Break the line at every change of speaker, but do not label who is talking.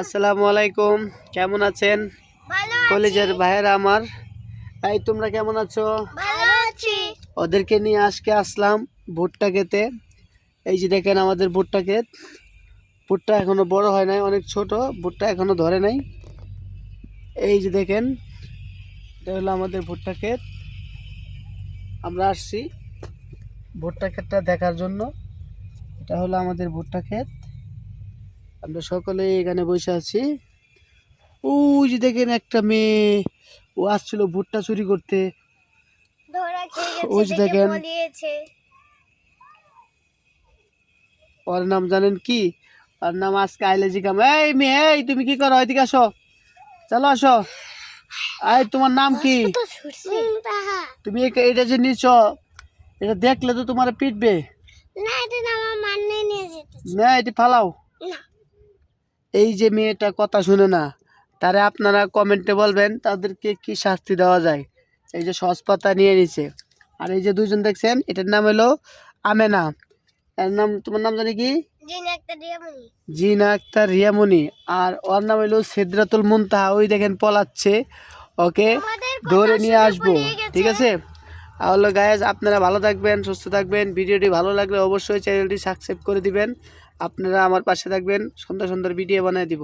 আসসালামু আলাইকুম, কেমন আছেন কলেজের ভাইয়েরা আমার? এই তোমরা কেমন আছো? ওদেরকে নিয়ে আজকে আসলাম ভুট্টা খেতে। এই যে দেখেন আমাদের ভুট্টা ক্ষেত। ভুট্টা এখনো বড় হয় নাই, অনেক ছোট, ভুট্টা এখনো ধরে নাই। এই যে দেখেন, এটা হলো আমাদের ভুট্টা ক্ষেত। আমরা আসছি ভুট্টা ক্ষেতটা দেখার জন্য। এটা হলো আমাদের ভুট্টা ক্ষেত। আমরা সকলে এখানে বসে আছি। ওই যে দেখেন একটা মেয়ে, ও আসছিল ভুট্টা চুরি করতে। ওই যে দেখেন, ওর নাম জানেন কি? ওর নাম আজকে আইলে জিগাম, এই মেয়ে, এই তুমি কি করো? এদিকে আসো, চলো আসো। এই তোমার নাম কি? তুমি এটা যে নিছ, এটা দেখলে তো তোমার পিটবে না, এটি ফালাও। এই যে মেয়েটা কথা শুনে না, তারে আপনারা কমেন্টে বলবেন তাদেরকে কি শাস্তি দেওয়া যায়। এই যে সস পাতা নিয়ে নিছে। আর এই যে দুইজন দেখছেন, এটার নাম হলো আমেনা। এর নাম, তোমার নাম জানি কি? জিনা আক্তার রিয়ামণি। আর ওর নাম হলো সিদরাতুল মুনতাহা। ওই দেখেন পলাচ্ছে, ওকে ধরে নিয়ে আসবো, ঠিক আছে? তাহলে গাইজ, আপনারা ভালো থাকবেন, সুস্থ থাকবেন। ভিডিওটি ভালো লাগলে অবশ্যই চ্যানেলটি সাবস্ক্রাইব করে দিবেন। আপনারা আমার পাশে থাকবেন, সুন্দর সুন্দর ভিডিও বানিয়ে দিব।